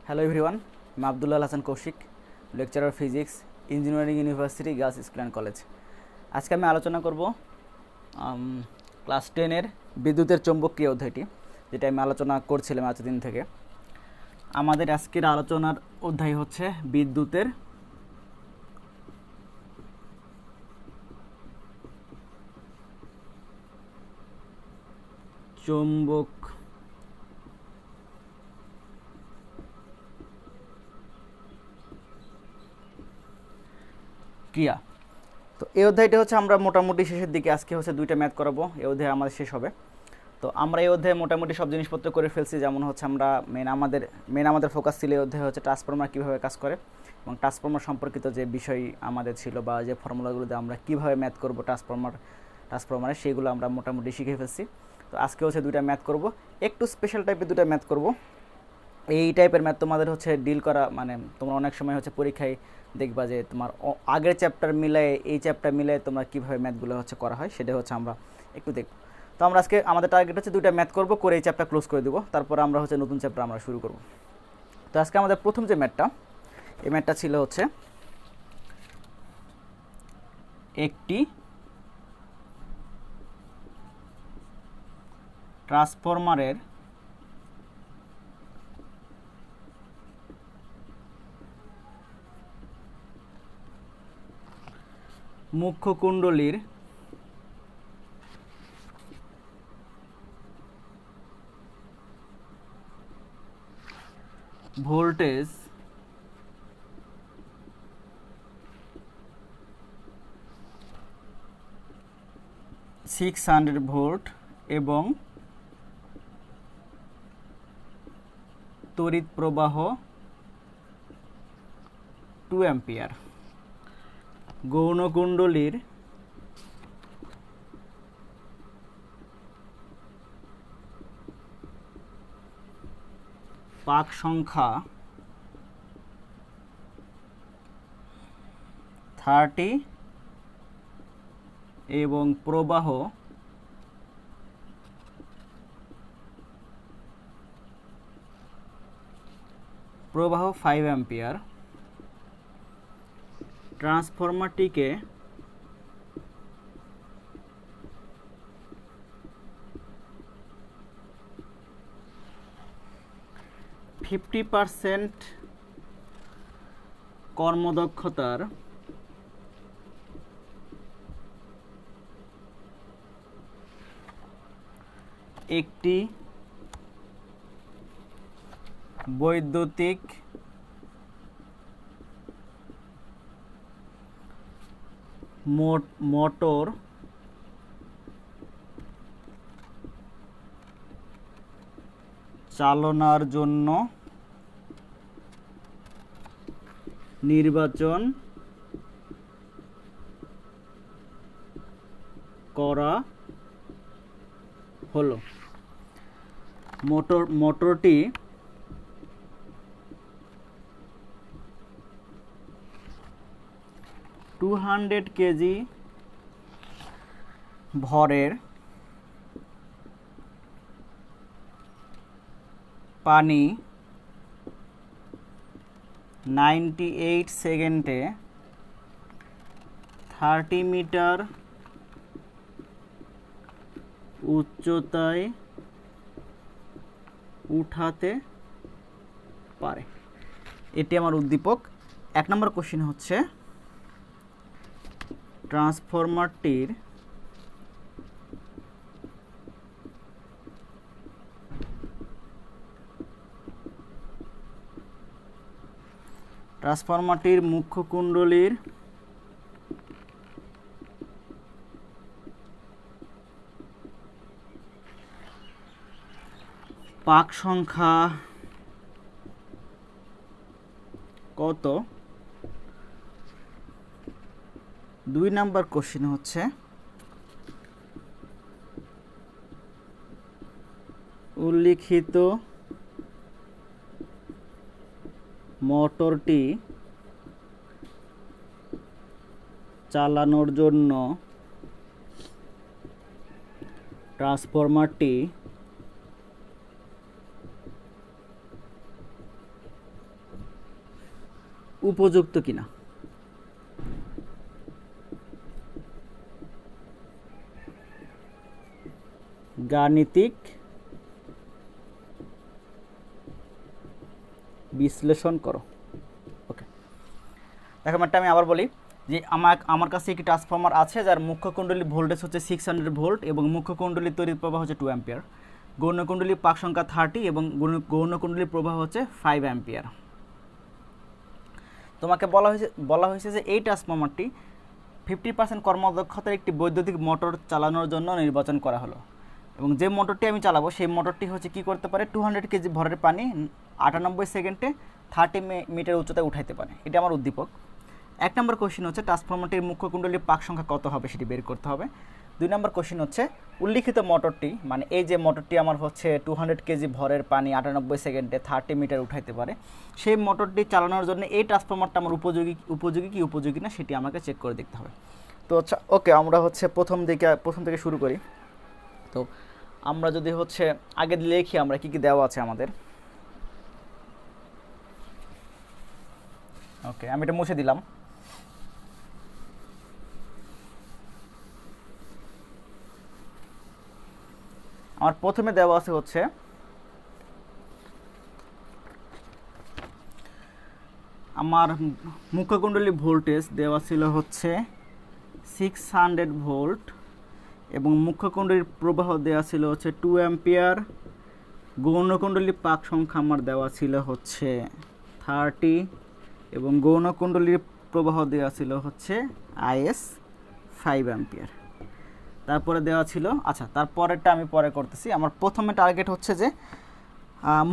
Hello everyone, আমি Abdullah Hasan Kaushik, lecturer physics, engineering university girls school and college. আজকে আমি আলোচনা করব ক্লাস 10-এর বিদ্যুতের চৌম্বকীয় অধ্যায়টি, যেটা আমি আলোচনা করছিলাম এতদিন থেকে। আমাদের আজকের আলোচনার অধ্যায় হচ্ছে বিদ্যুতের চৌম্বক ক্রিয়া। তো এই অধ্যায়টা হচ্ছে আমরা মোটামুটি শেষের দিকে, আজকে হচ্ছে 2টা ম্যাথ করাবো, এই অধ্যায় আমাদের শেষ হবে। তো আমরা এই অধ্যায়ে মোটামুটি সব জিনিসপত্র করে ফেলছি, যেমন হচ্ছে আমরা মেন আমাদের ফোকাস ছিল এই অধ্যায়ে হচ্ছে ট্রান্সফর্মার কীভাবে কাজ করে এবং ট্রান্সফর্মার সম্পর্কিত যে বিষয় আমাদের ছিল বা যে ফর্মুলাগুলোতে আমরা কীভাবে ম্যাথ করবো ট্রান্সফর্মারে, সেইগুলো আমরা মোটামুটি শিখে ফেলছি। তো আজকে হচ্ছে 2টা ম্যাথ করব, একটু স্পেশাল টাইপের 2টা ম্যাথ করব। এই টাইপের ম্যাথ তোমাদের হচ্ছে ডিল করা, মানে তোমরা অনেক সময় হচ্ছে পরীক্ষায় দেখবা যে তোমার আগের চ্যাপ্টার মিলায়ে এই চ্যাপ্টার মিলায়ে তোমরা কীভাবে ম্যাথগুলো হচ্ছে করা হয়, সেটা হচ্ছে আমরা একটু দেখব। তো আমরা আজকে আমাদের টার্গেট হচ্ছে 2টা ম্যাথ করব, করে এই চ্যাপ্টার ক্লোজ করে দেবো, তারপর আমরা হচ্ছে নতুন চ্যাপ্টার আমরা শুরু করব। তো আজকে আমাদের প্রথম যে ম্যাথটা, এই ম্যাথটা ছিল হচ্ছে একটি ট্রান্সফরমারের মুখ্য কুণ্ডলীর ভোল্টেজ 600 ভোল্ট এবং তড়িৎ প্রবাহ 2 অ্যাম্পিয়ার। গৌণকুণ্ডলীর পাক সংখ্যা 30 এবং প্রবাহ 5 অ্যাম্পিয়ার। ট্রান্সফরমারটিকে 50% কর্মদক্ষতার একটি বৈদ্যুতিক মোটর চালনার জন্য নির্বাচন করা হলো। মোটরটি 200 কেজি ভরের পানি 98 সেকেন্ডে 30 মিটার উচ্চতায় উঠাতে পারে। এটি আমার উদ্দীপক। 1 নম্বর কোশ্চেন হচ্ছে ট্রান্সফরমারটির মুখ্য কুণ্ডলীর পাক সংখ্যা কত। 2 নাম্বার কোশ্চেন হচ্ছে উল্লিখিত মোটরটি চালানোর জন্য ট্রান্সফরমারটি উপযুক্ত কিনা। গাণিতিক বিশ্লেষণ করো। ওকে, দেখো ম্যাটটা আমি আবার বলি যে আমার কাছে একটি ট্রান্সফর্মার আছে যার মুখ্য কুণ্ডলী ভোল্টেজ হচ্ছে 600 ভোল্ট এবং মুখ্য কুণ্ডলীর তড়িৎ প্রবাহ হচ্ছে 2 অ্যাম্পিয়ার, গৌণ কুণ্ডলী পাক সংখ্যা 30 এবং গৌণ কুণ্ডলীর প্রবাহ হচ্ছে 5 অ্যাম্পিয়ার। তোমাকে বলা হয়েছে যে এই ট্রান্সফর্মারটি 50% কর্মদক্ষতার একটি বৈদ্যুতিক মোটর চালানোর জন্য নির্বাচন করা হলো এবং যে মোটরটি আমি চালাবো সেই মোটরটি হচ্ছে কি করতে পারে 200 কেজি ভরের পানি 98 সেকেন্ডে 30 মিটার উচ্চতায় উঠাইতে পারে। এটা আমার উদ্দীপক। 1 নম্বর কোশ্চেন হচ্ছে ট্রান্সফর্মারটির মুখ্য কুণ্ডলীর পাক সংখ্যা কত হবে সেটি বের করতে হবে। 2 নম্বর কোশ্চেন হচ্ছে উল্লিখিত মোটরটি, মানে এই যে মোটরটি আমার হচ্ছে 200 কেজি ভরের পানি 98 সেকেন্ডে 30 মিটার উঠাইতে পারে, সেই মোটরটি চালানোর জন্য এই ট্রান্সফর্মারটা আমার উপযোগী না সেটি আমাকে চেক করে দেখতে হবে। তো আচ্ছা, ওকে, আমরা হচ্ছে প্রথম থেকে শুরু করি। তো আমরা যদি হচ্ছে আগে লিখি আমরা কি দেওয়া আছে আমাদের। ওকে, আমি এটা মুছে দিলাম। আমার প্রথমে দেওয়া আছে হচ্ছে আমার মুখ্য কুণ্ডলী ভোল্টেজ দেওয়া ছিল হচ্ছে 600 ভোল্ট এবং মুখ্য কুণ্ডলীর প্রবাহ দেওয়া ছিল হচ্ছে 2 অ্যাম্পিয়ার, গৌণ কুণ্ডলীর পাক সংখ্যা আমার দেওয়া ছিল হচ্ছে 30 এবং গৌণ কুণ্ডলীর প্রবাহ দেওয়া ছিল হচ্ছে IS 5 অ্যাম্পিয়ার। তারপরে দেওয়া ছিল, আচ্ছা তারপরেরটা আমি পরে করতেছি। আমার প্রথমে টার্গেট হচ্ছে যে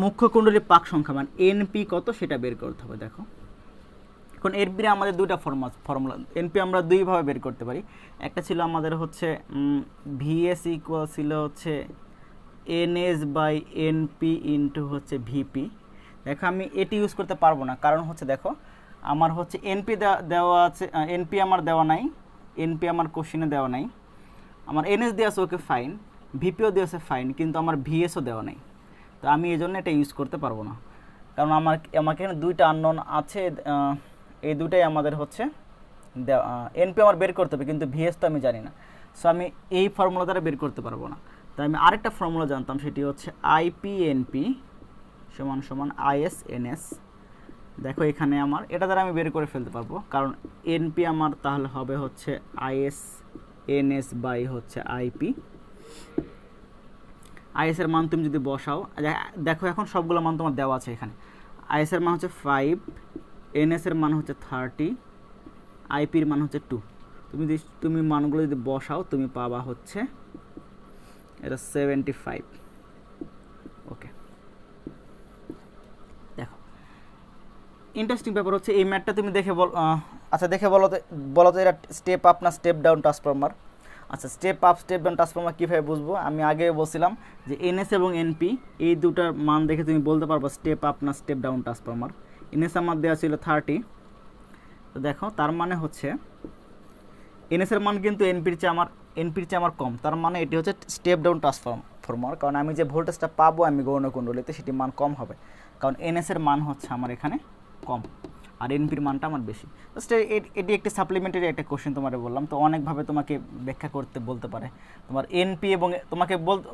মুখ্য কুণ্ডলীর পাক সংখ্যা মানে এনপি কত সেটা বের করতে হবে। দেখো এখন এনপি আমাদের দুইটা ফর্মুলা, এনপি আমরা দুইভাবে বের করতে পারি। একটা ছিল আমাদের হচ্ছে ভিএস ইকুয়াল ছিল হচ্ছে এনএস বাই এনপি ইন্টু হচ্ছে ভিপি। দেখো আমি এটি ইউজ করতে পারবো না, কারণ হচ্ছে দেখো আমার হচ্ছে এনপি দেওয়া আছে, এনপি আমার দেওয়া নাই, এনপি আমার কোশ্চেনে দেওয়া নাই। আমার এনএস দেওয়া আছে, ওকে ফাইন, ভিপিও দেওয়া আছে ফাইন, কিন্তু আমার ভিএসও দেওয়া নেই। তো আমি এই জন্য এটা ইউজ করতে পারবো না, কারণ আমাকে এখানে দুইটা আননোন আছে, এই দুটাই আমাদের হচ্ছে এনপি আমার বের করতে হবে, কিন্তু ভিএস তো আমি জানি না। সো আমি এই ফর্মুলা দ্বারা বের করতে পারবো না। তাই আমি আরেকটা ফর্মুলা জানতাম, সেটি হচ্ছে আইপিএনপি সমান সমান আইএসএনএস। দেখো এখানে আমার এটা দ্বারা আমি বের করে ফেলতে পারবো, কারণ এনপি আমার তাহলে হবে হচ্ছে আইএসএনএস বাই হচ্ছে আইপি। আইএস এর মান তুমি যদি বসাও, দেখো এখন সবগুলো মান তোমার দেওয়া আছে এখানে। আইএস এর মান হচ্ছে 5, এনএস এর মান হচ্ছে 30, আইপির মান হচ্ছে 2। তুমি মানগুলো যদি বসাও তুমি পাবা হচ্ছে এটা 75। ওকে, দেখো ইন্টারেস্টিং ব্যাপার হচ্ছে এই ম্যাটটা তুমি দেখে আচ্ছা দেখে বলো তো এটা স্টেপ আপ না স্টেপ ডাউন ট্রান্সফর্মার। আচ্ছা, step up step down transformer কীভাবে বুঝবো? আমি আগে বলছিলাম যে এনএস এবং এনপি এই দুটার মান দেখে তুমি বলতে পারবো স্টেপ আপ না স্টেপ ডাউন ট্রান্সফর্মার। এনএস আমার দেওয়া ছিল 30, তো দেখো তার মানে হচ্ছে এনএস এর মান কিন্তু এনপির চেয়ে আমার কম, তার মানে এটি হচ্ছে স্টেপ ডাউন ট্রান্সফর্মার, কারণ আমি যে ভোল্টেজটা পাবো আমি গৌণ কুণ্ডলীতে সেটি মান কম হবে, কারণ এনএস এর মান হচ্ছে আমার এখানে কম আর এনপির মানটা আমার বেশি। জাস্ট এটি একটি সাপ্লিমেন্টারি একটা কোশ্চেন তোমাকে বললাম, তো অনেকভাবে তোমাকে ব্যাখ্যা করতে বলতে পারে। তোমার এনপি এবং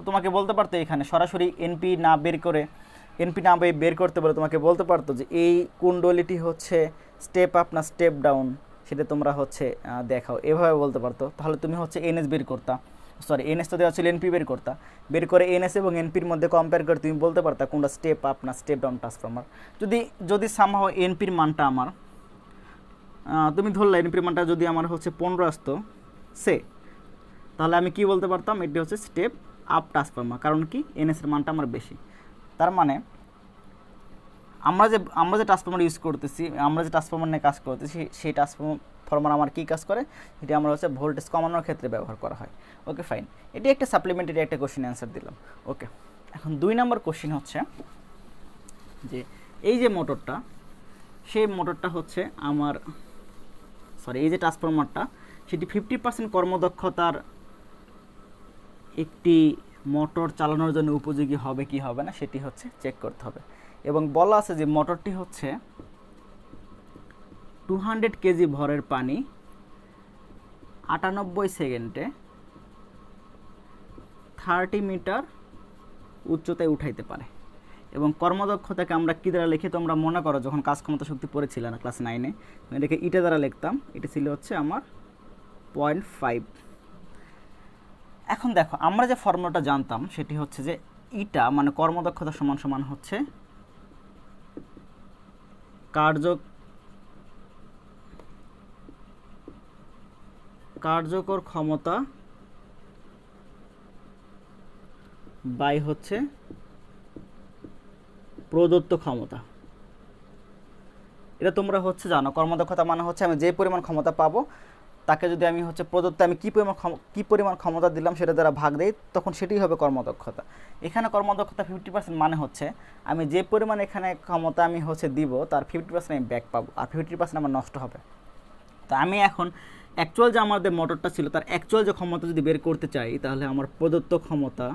তোমাকে বলতে পারতো এখানে সরাসরি এনপি না বের করতে পারে, তোমাকে বলতে পারতো যে এই কুণ্ডলীটি হচ্ছে স্টেপ আপ না স্টেপ ডাউন সেটা তোমরা হচ্ছে দেখাও, এভাবে বলতে পারতো। তাহলে তুমি হচ্ছে এনএস বের করতা, সরি এনএস তো দেওয়া ছিল, এনপি বের করে এনএস এবং এনপির মধ্যে কম্পেয়ার করে তুমি বলতে পারতা কোনটা স্টেপ আপ না স্টেপ ডাউন ট্রান্সফর্মার। যদি সামহাও এনপির মানটা আমার তুমি ধরলে এনপির মানটা যদি আমার হচ্ছে 15 আসতো তাহলে আমি কি বলতে পারতাম এটি হচ্ছে স্টেপ আপ ট্রান্সফর্মার, কারণ কি এনএস এর মানটা আমার বেশি। তার মানে আমরা যে ট্রান্সফর্মার ইউজ করতেছি, আমরা যে ট্রান্সফর্মার নিয়ে কাজ করতেছি, সেই ট্রান্সফর্মার আমার কী কাজ করে, এটি আমরা হচ্ছে ভোল্টেজ কমানোর ক্ষেত্রে ব্যবহার করা হয়। ওকে ফাইন, এটি একটা সাপ্লিমেন্টারি একটা কোশ্চেন অ্যান্সার দিলাম। ওকে, এখন 2 নম্বর কোশ্চেন হচ্ছে যে এই যে মোটরটা, সেই মোটরটা হচ্ছে আমার এই যে ট্রান্সফর্মারটা সেটি 50% কর্মদক্ষতার একটি মোটর চালানোর জন্য উপযোগী হবে কি হবে না সেটি হচ্ছে চেক করতে হবে। এবং বলা আছে যে মোটরটি হচ্ছে 200 কেজি ভরের পানি 98 সেকেন্ডে 30 মিটার উচ্চতায় উঠাইতে পারে। এবং কর্মদক্ষতাকে আমরা কী দ্বারা লিখি তোমরা মনে করো যখন কাজ ক্ষমতা শক্তি পড়েছিল না ক্লাস 9-এ, এটাকে ইটা দ্বারা লিখতাম, এটা ছিল হচ্ছে আমার 0.5। এখন দেখো আমরা যে ফর্মুলাটা জানতাম সেটি হচ্ছে যে ইটা মানে কর্মদক্ষতা সমান সমান হচ্ছে কার্যকর ক্ষমতা বাই হচ্ছে প্রদত্ত ক্ষমতা। এটা তোমরা হচ্ছে জানো, কর্মদক্ষতা মানে হচ্ছে আমি যে পরিমাণ ক্ষমতা পাবো তাকে যদি আমি হচ্ছে প্রদত্ত আমি কী পরিমাণ ক্ষমতা দিলাম সেটা দ্বারা ভাগ দেই, তখন সেটাই হবে কর্মদক্ষতা। এখানে কর্মদক্ষতা 50% মানে হচ্ছে আমি যে পরিমাণ এখানে ক্ষমতা আমি হচ্ছে দিব তার 50% আমি ব্যাক পাবো, আর 50% আমার নষ্ট হবে। তো আমি এখন অ্যাকচুয়াল যে আমাদের মোটরটা ছিল তার অ্যাকচুয়াল যে ক্ষমতা যদি বের করতে চাই, তাহলে আমার প্রদত্ত ক্ষমতা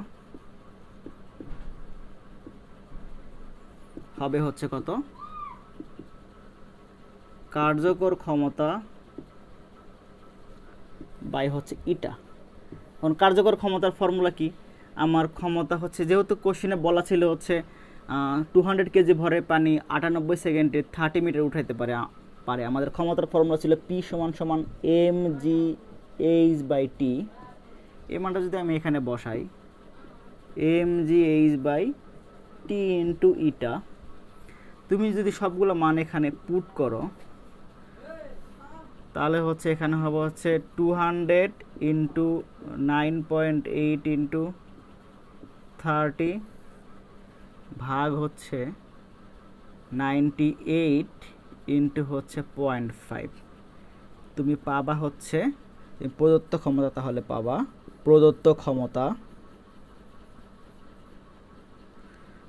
হবে হচ্ছে কত, কার্যকর ক্ষমতা বাই হচ্ছে ইটা। এখন কার্যকর ক্ষমতার ফর্মুলা কি, আমার ক্ষমতা হচ্ছে যেহেতু কোশ্চেনে বলা ছিল হচ্ছে 200 কেজি ভরে পানি 98 সেকেন্ডে 30 মিটার উঠাইতে পারে আমাদের ক্ষমতার ফর্মুলা ছিল P = mgh/t। এই মানটা যদি আমি এখানে বসাই mgh/t ইন্টু ইটা, তুমি যদি সবগুলো মান এখানে পুট করো তাহলে হচ্ছে এখানে হবে হচ্ছে 200 ইন্টু 9.8 ইন্টু 30 ভাগ হচ্ছে 98 ইন্টু হচ্ছে 0.5। তুমি পাবা হচ্ছে প্রদত্ত ক্ষমতা, তাহলে পাবা প্রদত্ত ক্ষমতা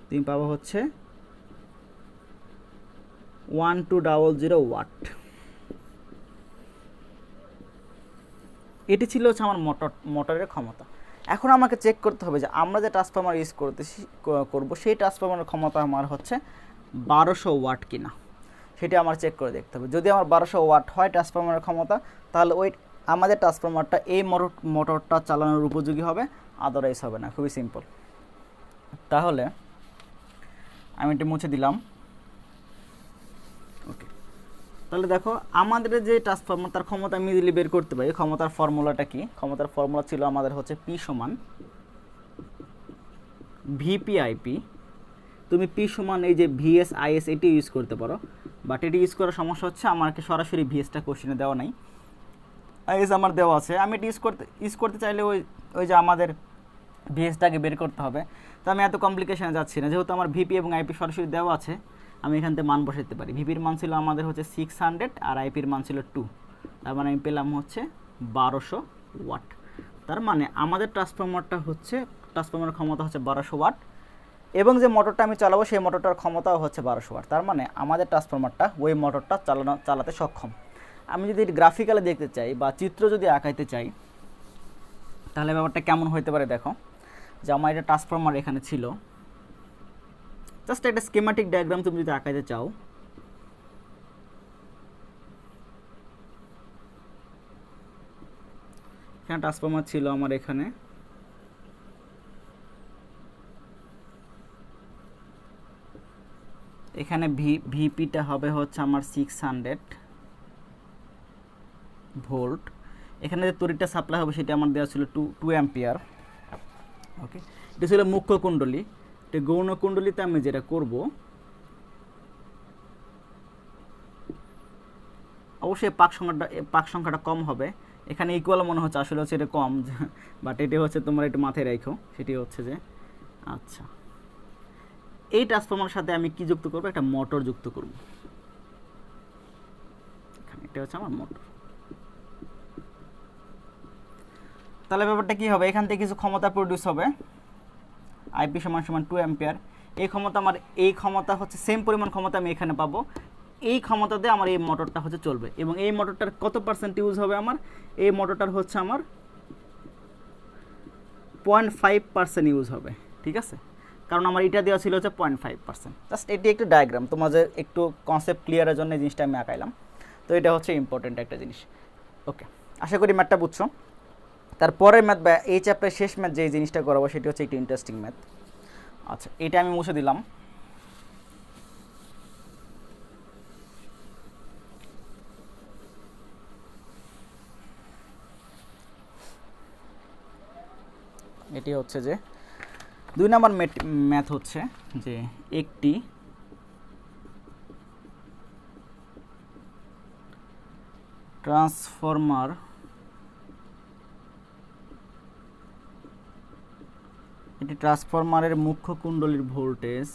তুমি পাবা হচ্ছে 1200 ওয়াট। এটি ছিল হচ্ছে আমার মোটরের ক্ষমতা। এখন আমাকে চেক করতে হবে যে আমরা যে ট্রান্সফরমার ইউজ করবো সেই ট্রান্সফরমারের ক্ষমতা আমার হচ্ছে 1200 ওয়াট কিনা, সেটি আমার চেক করে দেখতে হবে। যদি আমার 1200 ওয়াট হয় ট্রান্সফরমারের ক্ষমতা, তাহলে ওই আমাদের ট্রান্সফরমারটা এই মোটরটা চালানোর উপযোগী হবে, আদারওয়াইজ হবে না। খুবই সিম্পল। তাহলে আমি এটি মুছে দিলাম। ওকে, তাহলে দেখো আমাদের যে ট্রান্সফরমার তার ক্ষমতা আমি ইজিলি বের করতে পারি। ক্ষমতার ফর্মুলাটা কি, ক্ষমতার ফর্মুলা ছিল আমাদের হচ্ছে P = VP/IP। তুমি P = এই যে VS IS এটি ইউজ করতে পারো, বাট এটি ইউজ করার সমস্যা হচ্ছে আমাকে সরাসরি VSটা কোশ্চেনে দেওয়া নাই, IS আমার দেওয়া আছে। আমি এটি ইউজ করতে চাইলে ওই যে আমাদের VSটাকে বের করতে হবে। তো আমি এত কমপ্লিকেশনে যাচ্ছি না, যেহেতু আমার VP এবং IP সরাসরি দেওয়া আছে আমি এখান থেকে মান বসাতে পারি। ভিপির মান ছিল আমাদের হচ্ছে 600 আর আইপির মান ছিল 2, তার মানে আমি পেলাম হচ্ছে 1200 ওয়াট। তার মানে আমাদের ট্রান্সফরমারের ক্ষমতা হচ্ছে 1200 ওয়াট, এবং যে মোটরটা আমি চালাবো সেই মোটরটার ক্ষমতাও হচ্ছে 1200 ওয়াট। তার মানে আমাদের ট্রান্সফরমারটা ওই মোটরটা চালাতে সক্ষম। আমি যদি গ্রাফিক্যালি দেখতে চাই বা চিত্র যদি আঁকাইতে চাই তাহলে ব্যাপারটা কেমন হতে পারে দেখো, যে আমার এটা ট্রান্সফরমার এখানে ছিল, জাস্ট একটা স্কিমেটিক ডায়াগ্রাম তুমি যদি আঁকাইতে চাও, এখানে ট্রান্সফরমার ছিল আমার এখানে, এখানে ভিপিটা হবে হচ্ছে আমার 600 ভোল্ট। এখানে যে তড়িৎটা সাপ্লাই হবে সেটা আমার দেওয়া ছিল 2 অ্যাম্পিয়ার। ওকে, এটা ছিল মুখ্য কুণ্ডলী। গৌণ কুণ্ডলীতে আমি যেটা করব, অবশ্যই পাক সংখ্যাটা কম হবে। এখানে ইকুয়াল মনে হচ্ছে, আসলে হচ্ছে এটা কম, বাট এটি হচ্ছে তোমরা একটু মাথায় রাখো। সেটি হচ্ছে যে আচ্ছা, এই ট্রান্সফরমারের সাথে আমি কি যুক্ত করব, একটা মোটর যুক্ত করব। এখানে এটা হচ্ছে আমার মোটর। তাহলে ব্যাপারটা কি হবে, এখান থেকে কিছু ক্ষমতা প্রডিউস হবে, আইপি = 2 অ্যাম্পিয়ার। এই ক্ষমতা হচ্ছে সেম পরিমাণ ক্ষমতা আমি এখানে পাবো। এই ক্ষমতা দিয়ে আমার এই মোটরটা হচ্ছে চলবে, এবং এই মোটরটার কত % ইউজ হবে, আমার এই মোটরটার হচ্ছে আমার 0.5% ইউজ হবে। ঠিক আছে, কারণ আমার এটা দেওয়া ছিল হচ্ছে 0.5%। জাস্ট এটি একটু ডায়াগ্রাম, তোমাদের একটু কনসেপ্ট ক্লিয়ারের জন্য এই জিনিসটা আমি আঁকাইলাম। তো এটা হচ্ছে ইম্পর্টেন্ট একটা জিনিস। ওকে, আশা করি ম্যাথটা বুঝছো। তারপরের ম্যাথ বা এই চ্যাপ্টারের শেষ ম্যাথ যে জিনিসটা করাবো সেটি হচ্ছে একটু ইন্টারেস্টিং ম্যাথ। আচ্ছা, এটা আমি মুছে দিলাম। এটি হচ্ছে যে 2 নম্বর ম্যাথ হচ্ছে যে একটি ট্রান্সফরমার এটি ট্রান্সফরমারের মুখ্য কুণ্ডলীর ভোল্টেজ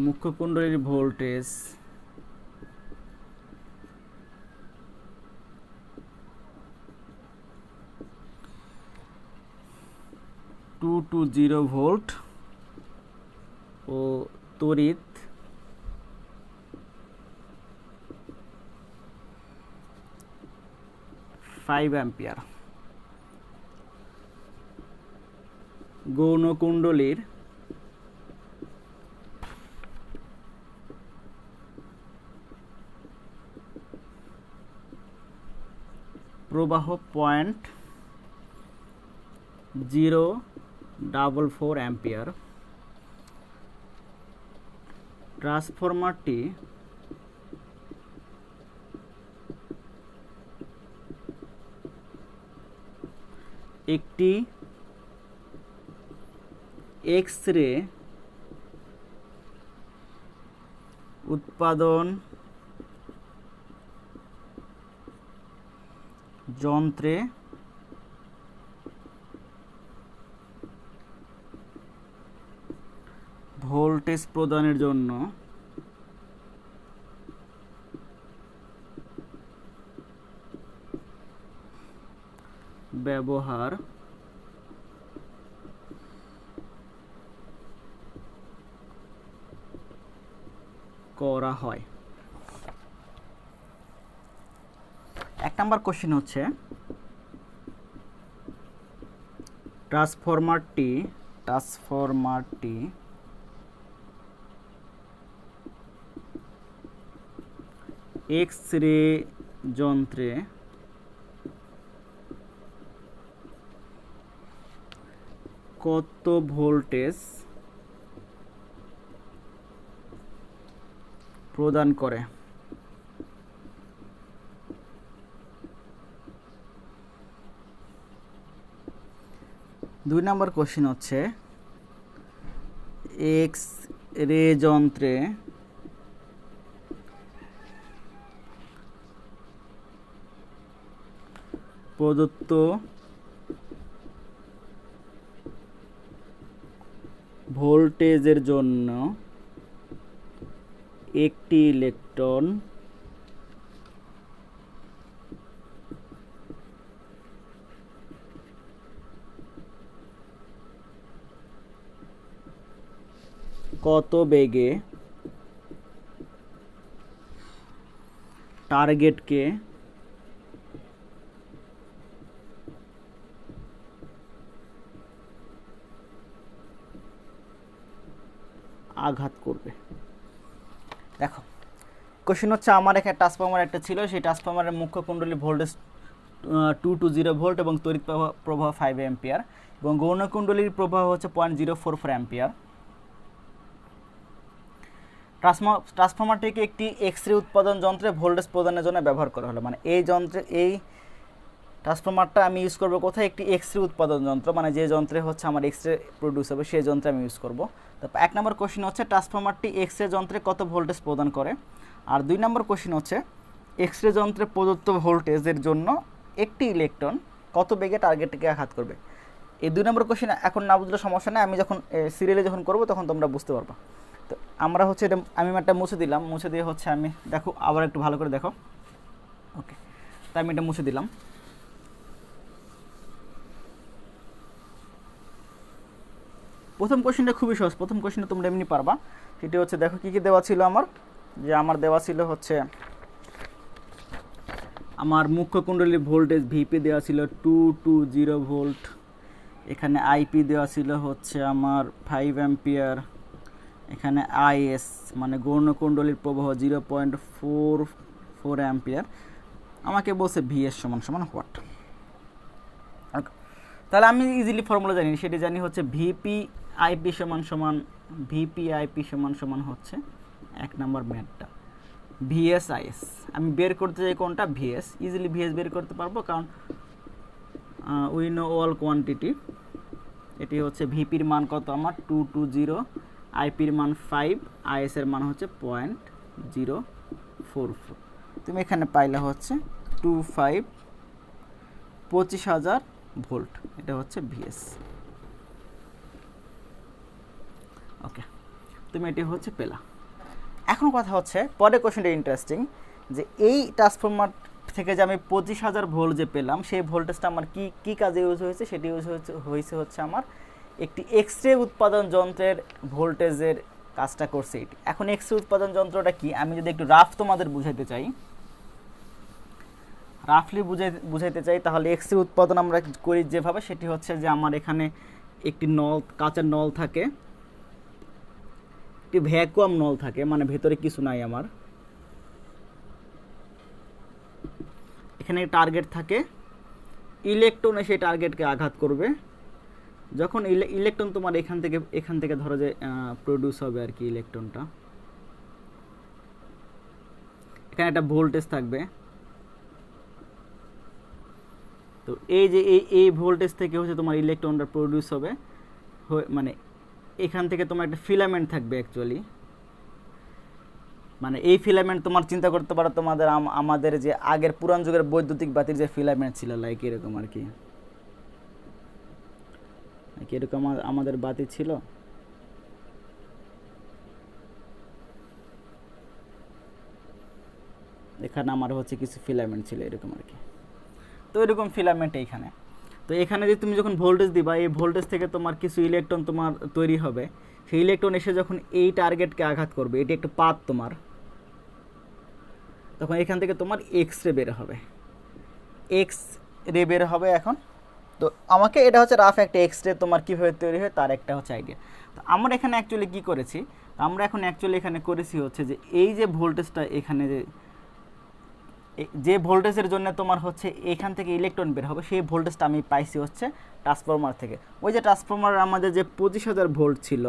মুখ্য কুণ্ডলীর ভোল্টেজ 220 ভোল্ট ও তড়িৎ 5 অ্যাম্পিয়ার গৌণ কুণ্ডলীর প্রবাহ 0.044 অ্যাম্পিয়ার। ট্রান্সফরমারটি একটি এক্স রে উৎপাদন যন্ত্রে ভোল্টেজ প্রদানের জন্য ব্যবহার করা হয়। 1 নম্বর কোশ্চেন হচ্ছে ট্রান্সফরমারটি এক্স রে যন্ত্রে কত ভোল্টেজ প্রদান করে। 2 নম্বর কোশ্চেন হচ্ছে এক্স রে যন্ত্রে প্রদত্ত ভোল্টেজের জন্য একটি ইলেকট্রন কত বেগে টার্গেটকে আঘাত করবে। দেখো, কোশ্চেন হচ্ছে আমার এখানে ট্রান্সফরমার একটা ছিল, সেই ট্রান্সফরমারের মুখ্য কুণ্ডলী ভোল্টেজ 220 ভোল্ট এবং তড়িৎ প্রবাহ 5 অ্যাম্পিয়ার এবং গৌণ কুণ্ডলীর প্রবাহ হচ্ছে 0.044 অ্যাম্পিয়ার। ট্রান্সফরমারটিকে একটি এক্স রে উৎপাদন যন্ত্রে ভোল্টেজ প্রদানের জন্য ব্যবহার করা হলো। মানে এই ট্রান্সফরমারটা আমি ইউজ করবো কোথায়? একটি এক্স রে উৎপাদন যন্ত্র, মানে যে যন্ত্রে হচ্ছে আমার এক্স রে প্রডিউস হবে সেই যন্ত্রে আমি ইউজ করবো। তারপর 1 নম্বর কোশ্চেন হচ্ছে ট্রান্সফরমারটি এক্স রে যন্ত্রে কত ভোল্টেজ প্রদান করে। আর 2 নম্বর কোশ্চেন হচ্ছে এক্স রে যন্ত্রে প্রদত্ত ভোল্টেজের জন্য একটি ইলেকট্রন কত বেগে টার্গেটকে আঘাত করবে। এই 2 নম্বর কোশ্চেন এখন না বুঝলে সমস্যা নেই, আমি যখন সিরিয়ালে যখন করবো তখন তোমরা বুঝতে পারবা। তো আমরা হচ্ছে এটা আমি ম্যাটটা মুছে দিলাম, মুছে দিয়ে হচ্ছে আমি দেখো আবার একটু ভালো করে দেখো। ওকে, তাই আমি এটা মুছে দিলাম। প্রথম কোশ্চেনটা খুবই সহজ, প্রথম কোশ্চেনটা তোমরা এমনি পারবা। সেটি হচ্ছে দেখো কী কী দেওয়া ছিল আমার, যে আমার দেওয়া ছিল হচ্ছে আমার মুখ্য কুণ্ডলীর ভোল্টেজ ভিপি দেওয়া ছিল 220 ভোল্ট, এখানে আইপি দেওয়া ছিল হচ্ছে আমার 5 অ্যাম্পিয়ার, এখানে আইএস মানে গৌণ কুণ্ডলীর প্রবাহ 0.44 অ্যাম্পিয়ার, আমাকে বলছে ভিএস সমান সমান হোয়াট। তাহলে আমি ইজিলি ফর্মুলা জানি, সেটি জানি হচ্ছে ভিপি আইপি সমান সমান হচ্ছে 1 নম্বর ম্যাথটা ভিএস আইএস। আমি বের করতে চাই কোনটা, ভিএস। ইজিলি ভিএস বের করতে পারবো, কারণ উই নো অল কোয়ান্টিটি। এটি হচ্ছে ভিপির মান কত আমার 220, আইপির মান 5, আইএস এর মান হচ্ছে 0.044। তুমি এখানে পাইলে হচ্ছে 25,000 ভোল্ট, এটা হচ্ছে ভিএস। ওকে, তুমি এটি হচ্ছে পেলা। এখন কথা হচ্ছে পরের কোশ্চেনটা ইন্টারেস্টিং, যে এই ট্রান্সফরমার থেকে যে আমি 25,000 ভোল্ট যে পেলাম, সেই ভোল্টেজটা আমার কি কাজে ইউজ হয়েছে, সেটি ইউজ হচ্ছে আমার একটি এক্স রে উৎপাদন যন্ত্রের ভোল্টেজের কাজটা করছে এটি। এখন এক্স রে উৎপাদন যন্ত্রটা কি, আমি যদি একটু তোমাদের বুঝাইতে চাই, রাফলি বুঝাইতে চাই, তাহলে এক্স রে উৎপাদন আমরা করি যেভাবে, সেটি হচ্ছে যে আমার এখানে একটি নল, কাঁচের নল থাকে, একটি ভ্যাকুয়াম নল থাকে, মানে ভেতরে কিছু নাই আমার, এখানে টার্গেট থাকে, ইলেকট্রন সেই টার্গেটকে আঘাত করবে। যখন ইলেকট্রন তোমার এখান থেকে ধরো যে প্রডিউস হবে আর কি, ইলেকট্রনটা এখানে একটা ভোল্টেজ থাকবে। তো এই যে এই ভোল্টেজ থেকে হচ্ছে তোমার ইলেকট্রনটা প্রডিউস হবে, মানে এখান থেকে তোমার একটা ফিলামেন্ট থাকবে অ্যাকচুয়ালি, মানে এই ফিলামেন্ট তোমার চিন্তা করতে পারো আমাদের যে আগের পুরান যুগের বৈদ্যুতিক বাতির যে ফিলামেন্ট ছিল, লাইক এরকম আর কি, এরকম আমাদের বাতি ছিল, এখানে আমার হচ্ছে কিছু ফিলামেন্ট ছিল এরকম আর কি। তো এরকম ফিলামেন্ট এইখানে, তো এখানে যে তুমি যখন ভোল্টেজ দিবা, এই ভোল্টেজ থেকে তোমার কিছু ইলেকট্রন তোমার তৈরি হবে, সেই ইলেকট্রন এসে যখন এই টার্গেটকে আঘাত করবে, এটি একটা পাথ তোমার, তখন এখান থেকে তোমার এক্স রে বের হবে। এখন তো আমাকে এটা হচ্ছে রাফ একটা এক্স রে তোমার কীভাবে তৈরি হয় তার একটা হচ্ছে আইডিয়া। তো আমরা এখানে অ্যাকচুয়ালি কী করেছি, আমরা এখন অ্যাকচুয়ালি এখানে করেছি হচ্ছে যে এই যে ভোল্টেজটা এখানে যে ভোল্টেজের জন্য তোমার হচ্ছে এখান থেকে ইলেকট্রন বের হবে, সেই ভোল্টেজটা আমি পাইছি হচ্ছে ট্রান্সফরমার থেকে। ওই যে ট্রান্সফরমার আমাদের যে 25,000 ভোল্ট ছিল,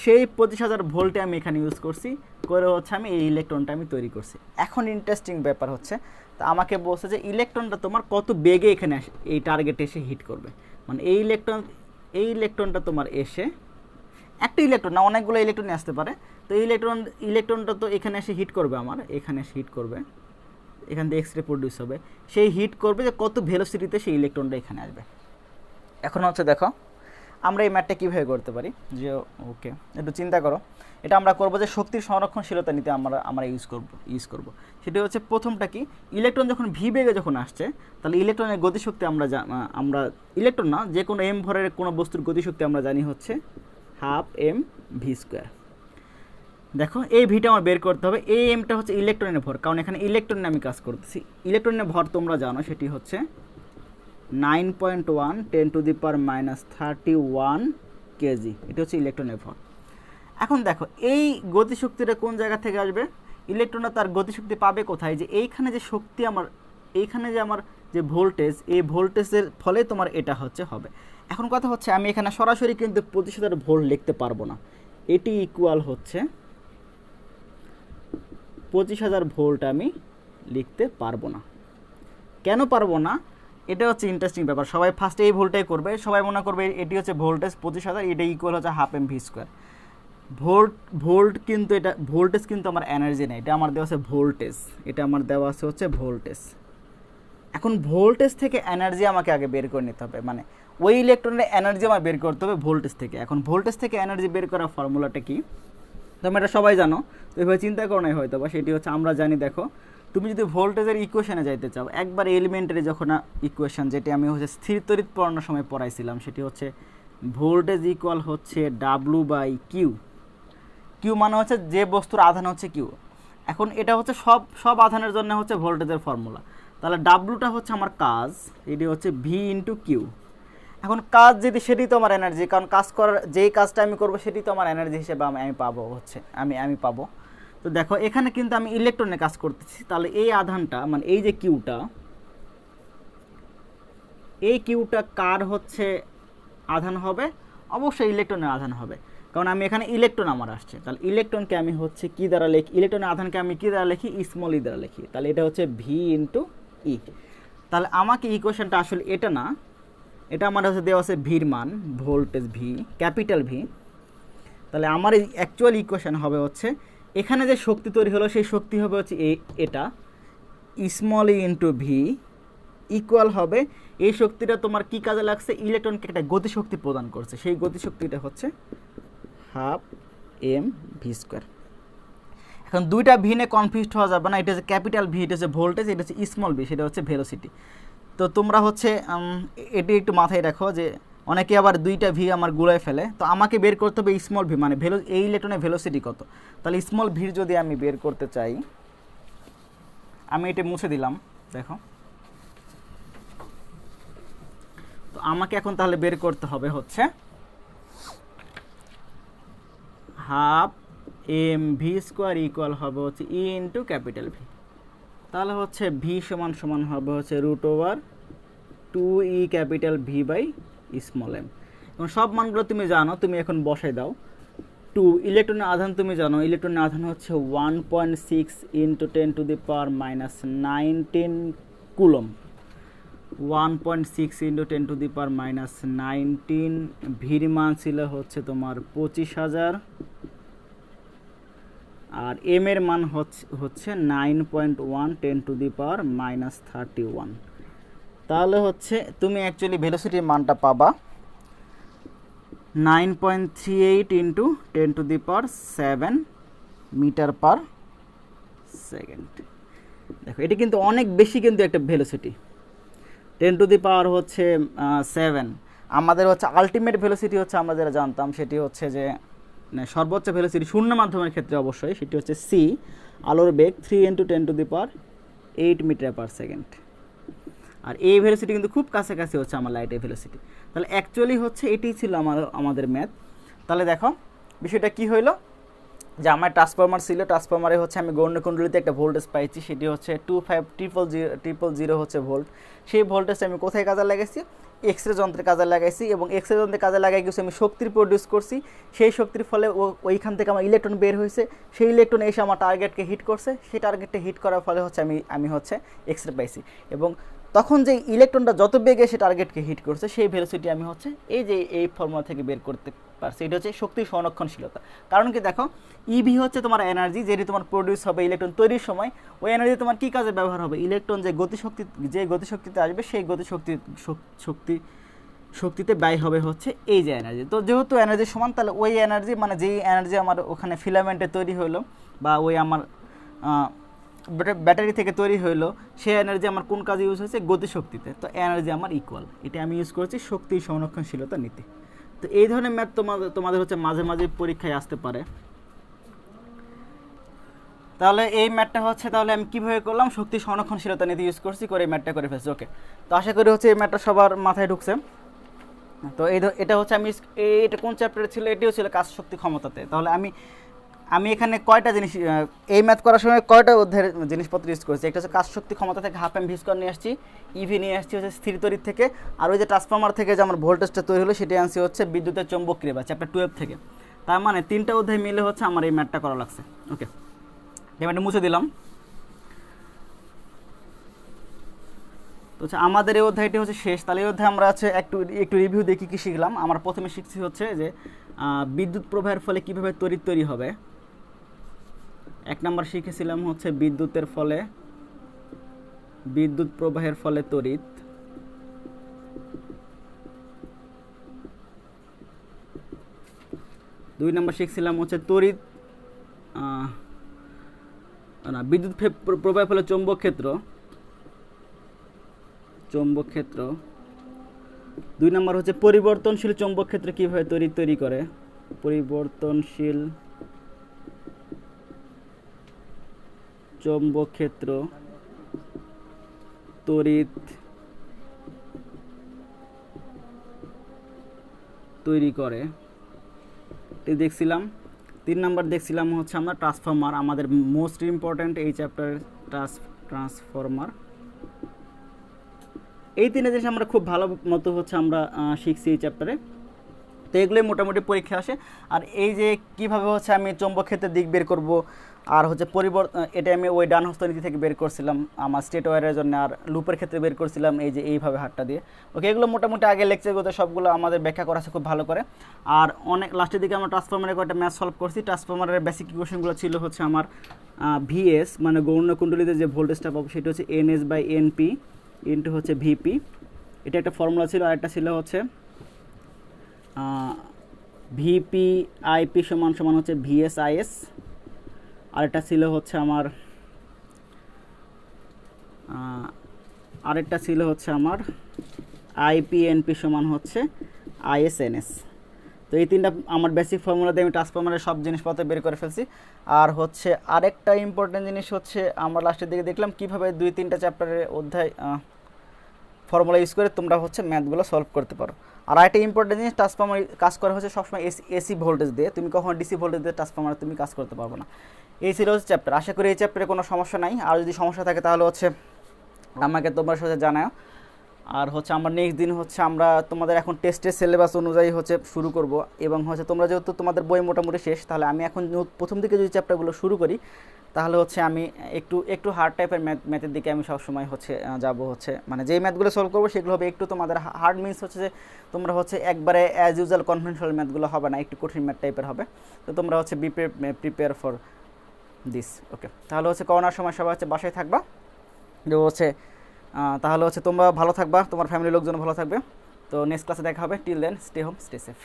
সেই 25,000 ভোল্টে আমি এখানে ইউজ করছি, করে হচ্ছে আমি এই ইলেকট্রনটা আমি তৈরি করছি। এখন ইন্টারেস্টিং ব্যাপার হচ্ছে, তা আমাকে বলছে যে ইলেকট্রনটা তোমার কত বেগে এখানে এই টার্গেটে এসে হিট করবে, মানে এই ইলেকট্রনটা তোমার এসে, একটা ইলেকট্রন না অনেকগুলো ইলেকট্রন আসতে পারে, তো ইলেকট্রনটা তো এখানে এসে হিট করবে, আমার এখানে এসে হিট করবে, এখান থেকে এক্স রে প্রডিউস হবে, সেই হিট করবে যে কত ভেলোসিটিতে সেই ইলেকট্রনটা এখানে আসবে। এখন হচ্ছে দেখো আমরা এই ম্যাথটা কীভাবে করতে পারি, যে ওকে একটু চিন্তা করো, এটা আমরা করবো যে শক্তির সংরক্ষণশীলতা নিতে আমরা ইউজ করব। সেটা হচ্ছে প্রথমটা কি, ইলেকট্রন যখন ভি বেগে যখন আসছে, তাহলে ইলেকট্রনের গতিশক্তি আমরা ইলেকট্রন না, যে কোনো এম ভরের কোনো বস্তুর গতিশক্তি আমরা জানি হচ্ছে 12 mv²। দেখো এই ভিটা আমার বের করতে হবে, এই এমটা হচ্ছে ইলেকট্রনের ভর, কারণ এখানে ইলেকট্রনে আমি কাজ করতেছি। ইলেকট্রনের ভর তোমরা জানো, সেটি হচ্ছে 9.1 10⁻31 কেজি, এটা হচ্ছে ইলেকট্রনের ভর। এখন দেখো এই গতিশক্তিটা কোন জায়গা থেকে আসবে, ইলেকট্রনটা তার গতিশক্তি পাবে কোথায়, যে এইখানে যে শক্তি এইখানে যে আমার যে ভোল্টেজ, এই ভোল্টেজের ফলে তোমার এটা হবে। এখন কথা হচ্ছে আমি এখানে সরাসরি কিন্তু 25,000 ভোল্ট লিখতে পারবো না, এটি ইকুয়াল হচ্ছে 25,000 ভোল্ট আমি লিখতে পারবো না। কেন পারবো না, এটা হচ্ছে ইন্টারেস্টিং ব্যাপার। সবাই ফার্স্টে এই ভোল্টটাই করবে, সবাই মনে করবে এটি হচ্ছে ভোল্টেজ 25,000, এটা ইকুয়াল হচ্ছে 12 mv²। ভোল্ট কিন্তু এটা ভোল্টেজ কিন্তু আমার এনার্জি নেই, এটা আমার দেওয়া আছে ভোল্টেজ, এটা আমার দেওয়া আছে হচ্ছে ভোল্টেজ। এখন ভোল্টেজ থেকে এনার্জি আমাকে আগে বের করে নিতে হবে, মানে ওই ইলেকট্রনের এনার্জি আমার বের করতে হবে ভোল্টেজ থেকে। এখন ভোল্টেজ থেকে এনার্জি বের করার ফর্মুলাটা কি, তোমরা এটা সবাই জানো, তো এভাবে চিন্তা করো না হয়তো, বা সেটি হচ্ছে আমরা জানি। দেখো তুমি যদি ভোল্টেজের ইকুয়েশনে যাইতে চাও, একবার এলিমেন্টারি যখন ইকুয়েশন, যেটি আমি হচ্ছে স্থির তড়িৎ পড়ানোর সময় পড়াইছিলাম, সেটি হচ্ছে ভোল্টেজ ইকুয়াল হচ্ছে W/Q। কিউ মানে হচ্ছে যে বস্তুর আধান হচ্ছে কিউ। এখন এটা হচ্ছে সব সব আধানের জন্য হচ্ছে ভোল্টেজের ফর্মুলা। তাহলে ডাব্লুটা হচ্ছে আমার কাজ, এটি হচ্ছে ভি ইন্টু কিউ। এখন কাজ যদি, সেটি তো আমার এনার্জি, কারণ কাজ করার যেই কাজটা আমি করবো সেটি তো আমার এনার্জি হিসেবে আমি পাবো হচ্ছে আমি পাবো। তো দেখো এখানে কিন্তু আমি ইলেকট্রনে কাজ করতেছি, তাহলে এই আধানটা মানে এই যে কিউটা, এই কিউটা কার হচ্ছে আধান হবে? অবশ্যই ইলেকট্রনের আধান হবে, কারণ আমি এখানে ইলেকট্রন আমার আসছে। তাহলে ইলেকট্রনকে আমি হচ্ছে কি দ্বারা লিখি, ইলেকট্রনের আধানকে আমি কি দ্বারা লিখি? স্মল ই দ্বারা লিখি। তাহলে এটা হচ্ছে ভি ইন্টু ই। তাহলে আমাকে ইকুয়েশনটা আসলে এটা না, এটা আমার হচ্ছে দেওয়া আছে ভির মান, ভোল্টেজ ভি, ক্যাপিটাল ভি। তাহলে আমার এই অ্যাকচুয়াল ইকুয়েশন হবে হচ্ছে, এখানে যে শক্তি তৈরি হলো সেই শক্তি হবে হচ্ছে এটা স্মল ই ইন্টু ভি ইকুয়াল হবে, এই শক্তিটা তোমার কি কাজে লাগছে? ইলেকট্রনকে একটা গতিশক্তি প্রদান করছে, সেই গতিশক্তিটা হচ্ছে হাফ এম ভি স্কোয়ার। এখন দুইটা ভি নিয়ে কনফিউজড হওয়া যাবে না, এটা হচ্ছে ক্যাপিটাল ভি, এটা হচ্ছে ভোল্টেজ, এটা হচ্ছে স্মল ভি, সেটা হচ্ছে ভেলোসিটি। তো তোমরা হচ্ছে এটি একটু মাথায় রাখো যে অনেকে আবার দুইটা ভি আমার গুলায় ফেলে। তো আমাকে বের করতে হবে স্মল ভি, মানে এই ইলেকট্রনের ভেলোসিটি কত। তাহলে স্মল ভির যদি আমি বের করতে চাই, আমি এটা মুছে দিলাম, দেখো। তো আমাকে এখন তাহলে বের করতে হবে হচ্ছে half M V square equal হবে হচ্ছে ই ইন্টু ক্যাপিটাল ভি। তাহলে হচ্ছে ভি সমান সমান হবে হচ্ছে root over 2e capital V by small M. এবং সব মানগুলো তুমি জানো, তুমি এখন বসাই দাও। 2 ইলেকট্রনের আধান তুমি জানো, ইলেকট্রনের আধান হচ্ছে 1.6 into 10 to the power minus 19 coulomb. 1.6 into 10 to the power minus 19, ভির মান ছিল হচ্ছে তোমার 25,000, আর এম এর মান হচ্ছে 9.1 10 টু দি পাওয়ার মাইনাস 31। তাহলে হচ্ছে তুমি অ্যাকচুয়ালি ভেলোসিটির মানটা পাবা 9.38 into 10 to the power 7 metre per second. দেখো এটা কিন্তু অনেক বেশি, কিন্তু একটা ভেলোসিটি 10 টু দি পাওয়ার হচ্ছে 7। আমাদের হচ্ছে আলটিমেট ভেলোসিটি হচ্ছে আমরা যেটা জানতাম সেটি হচ্ছে যে সর্বোচ্চ ভেলোসিটি শূন্য মাধ্যমের ক্ষেত্রে অবশ্যই সেটি হচ্ছে সি, আলোর বেগ 3 into 10 to the power 8 metre per second. আর এই ভেলোসিটি কিন্তু খুব কাছাকাছি হচ্ছে আমার লাইটের ভেলোসিটি। তাহলে অ্যাকচুয়ালি হচ্ছে এটাই ছিল আমাদের ম্যাথ। তাহলে দেখো বিষয়টা কি হইলো, যে আমার ট্রান্সফরমার ছিল, ট্রান্সফরমারে হচ্ছে আমি গৌণকুণ্ডলিতে একটা ভোল্টেজ পাইছি, সেটি হচ্ছে 2500 হচ্ছে ভোল্ট। সেই ভোল্টেজটা আমি কোথায় কাজে লাগাইছি? এক্সরে যন্ত্রে কাজে লাগাইছি, এবং এক্সরে যন্ত্রে কাজে লাগাই কিছু আমি শক্তির প্রডিউস করছি। সেই শক্তির ফলে ওইখান থেকে আমার ইলেকট্রন বের হয়েছে, সেই ইলেকট্রন এসে আমার টার্গেটকে হিট করছে, সেই টার্গেটটা হিট করার ফলে হচ্ছে আমি হচ্ছে এক্সরে পাইছি। এবং তখন যে ইলেকট্রনটা যত বেগে সে টার্গেটকে হিট করছে সেই ভেলোসিটি আমি হচ্ছে এই ফর্মুলা থেকে বের করতে পারছি। এটা হচ্ছে শক্তি সংরক্ষণশীলতা। কারণ কি দেখো, ইভি হচ্ছে তোমার এনার্জি, যেটি তোমার প্রডিউস হবে ইলেকট্রন তৈরির সময়। ওই এনার্জি তোমার কী কাজে ব্যবহার হবে? ইলেকট্রন যে গতিশক্তিতে আসবে সেই শক্তিতে ব্যয় হবে হচ্ছে এই যে এনার্জি। তো যেহেতু এনার্জি সমান, তাহলে ওই এনার্জি মানে যেই এনার্জি আমার ওখানে ফিলামেন্টে তৈরি হলো বা ওই আমার ব্যাটারি থেকে তৈরি হইলো, সেই এনার্জি আমার কোন কাজে ইউজ হয়েছে? গতিশক্তিতে। তো এনার্জি আমার ইকুয়াল, এটা আমি ইউজ করেছি শক্তি সংরক্ষণশীলতা নীতি। তো এই ধরনের ম্যাথ তোমাদের হচ্ছে মাঝে মাঝে পরীক্ষায় আসতে পারে। তাহলে এই ম্যাথটা হচ্ছে, তাহলে আমি কীভাবে করলাম? শক্তি সংরক্ষণশীলতা নীতি ইউজ করছি, করে এই ম্যাথটা করে ফেলছি। ওকে, তো আশা করি হচ্ছে এই ম্যাথটা সবার মাথায় ঢুকছে। তো এটা হচ্ছে এটা কোন চ্যাপ্টারে ছিল? এটিও ছিল কাজ শক্তি ক্ষমতাতে। তাহলে আমি এখানে কয়টা জিনিস এই ম্যাথ করার সময় কয়টা অধ্যায়ের জিনিসপত্র ইউজ করেছি? একটা হচ্ছে কাজ শক্তি ক্ষমতা থেকে হাফ এম ভি স্কোয়ার নিয়ে আসছি, ইভি নিয়ে আসছি হচ্ছে স্থির তড়িৎ থেকে, আর ওই যে ট্রান্সফরমার থেকে যে আমার ভোল্টেজটা তৈরি হলো সেটা আনছি হচ্ছে বিদ্যুতের চৌম্বকীয় বা চ্যাপ্টার 12 থেকে। তার মানে 3টা অধ্যায় মিলে হচ্ছে আমার এই ম্যাথটা করা লাগছে। ওকে, ম্যাথটা মুছে দিলাম। তো হচ্ছে আমাদের এই অধ্যায়টি হচ্ছে শেষ। তাহলে এই অধ্যায় আমরা হচ্ছে একটু রিভিউ দেখি কী শিখলাম। আমরা প্রথমে শিখছি হচ্ছে যে বিদ্যুৎ প্রবাহের ফলে কীভাবে তড়িৎ তৈরি হবে। 1 নম্বর শিখেছিলাম হচ্ছে বিদ্যুৎ প্রবাহের ফলে তড়িৎ। 2 নম্বর শিখছিলাম হচ্ছে বিদ্যুৎ প্রবাহের ফলে চৌম্বক ক্ষেত্র। 2 নম্বর হচ্ছে পরিবর্তনশীল চৌম্বক ক্ষেত্র কীভাবে তড়িৎ তৈরি করে। পরিবর্তনশীল চৌম্বক ক্ষেত্র তড়িৎ তৈরি করে এটি দেখছিলাম। 3 নাম্বার দেখছিলাম হচ্ছে আমরা ট্রান্সফর্মার, আমাদের মোস্ট ইম্পর্ট্যান্ট এই চ্যাপ্টারের ট্রান্সফর্মার। এই 3টা জিনিস আমরা খুব ভালো মতো হচ্ছে আমরা শিখছি এই চ্যাপ্টারে। তো এগুলোই মোটামুটি পরীক্ষা আসে। আর এই যে কিভাবে হচ্ছে আমি চৌম্বক ক্ষেত্রের দিক বের করব, আর হচ্ছে এটা আমি ওই ডান হস্তনীতি থেকে বের করছিলাম আমার স্টেট ওয়্যারের জন্য, আর লুপের ক্ষেত্রে বের করছিলাম এই যে এইভাবে হাতটা দিয়ে। ওকে, এগুলো মোটামুটি আগে লেকচারগুলোতে সবগুলো আমাদের ব্যাখ্যা করা আছে খুব ভালো করে। আর অনেক লাস্টের দিকে আমরা ট্রান্সফরমারের কয়েকটা ম্যাথ সলভ করছি। ট্রান্সফরমারের বেসিক ইকুয়েশনগুলো ছিল হচ্ছে আমার ভিএস মানে গৌণ কুণ্ডলীতে যে ভোল্টেজটা পাবো সেটা হচ্ছে এনএস বাই এনপি ইন্টু হচ্ছে ভিপি, এটা একটা ফর্মুলা ছিল। আর একটা ছিল হচ্ছে ভিপি আইপি সমান সমান হচ্ছে ভিএস আইএস। আরেকটা ছিল হচ্ছে আমার আইপি এনপি সমান হচ্ছে আইএসএনএস। তো এই 3টা আমার বেসিক ফর্মুলা দিয়ে আমি ট্রান্সফরমারের সব জিনিসপত্র বের করে ফেলছি। আর হচ্ছে আরেকটা ইম্পর্টেন্ট জিনিস হচ্ছে আমরা লাস্টের দিকে দেখলাম কীভাবে 2-3টা চ্যাপ্টারের অধ্যায় ফর্মুলা ইউজ করে তোমরা হচ্ছে ম্যাথগুলো সলভ করতে পারো। আর একটা ইম্পর্টেন্ট জিনিস, ট্রান্সফরমার কাজ করা হচ্ছে সবসময় এসি ভোল্টেজ দিয়ে, তুমি কখনো ডিসি ভোল্টেজ দিয়ে ট্রান্সফরমার তুমি কাজ করতে পারবে না। এই ছিল হচ্ছে চ্যাপ্টার। আশা করি এই চ্যাপ্টারে কোনো সমস্যা নাই। আর যদি সমস্যা থাকে তাহলে হচ্ছে আমাকে তোমার সাথে জানাও। আর হচ্ছে আমরা নেক্সট দিন হচ্ছে আমরা তোমাদের এখন টেস্টের সিলেবাস অনুযায়ী হচ্ছে শুরু করব। এবং হচ্ছে তোমরা যেহেতু তোমাদের বই মোটামুটি শেষ, তাহলে আমি এখন প্রথম দিকে যদি চ্যাপ্টারগুলো শুরু করি তাহলে হচ্ছে আমি একটু হার্ড টাইপের ম্যাথের দিকে আমি সবসময় হচ্ছে যাব। হচ্ছে মানে যেই ম্যাথগুলো সলভ করবো সেগুলো হবে একটু তোমাদের হার্ড, মিনস হচ্ছে যে তোমরা হচ্ছে একবারে অ্যাজ ইউজুয়াল কনভেনশনাল ম্যাথগুলো হবে না, একটু কঠিন ম্যাথ টাইপের হবে। তো তোমরা হচ্ছে প্রিপেয়ার ফর দিস। ওকে, তাহলে হচ্ছে করোনার সময় সবাই হচ্ছে বাসায় থাকবা, যে হচ্ছে তাহলে হচ্ছে তোমরা ভালো থাকবা, তোমার ফ্যামিলির লোকজন ভালো থাকবে। তো নেক্সট ক্লাসে দেখা হবে। Till then stay home, stay safe.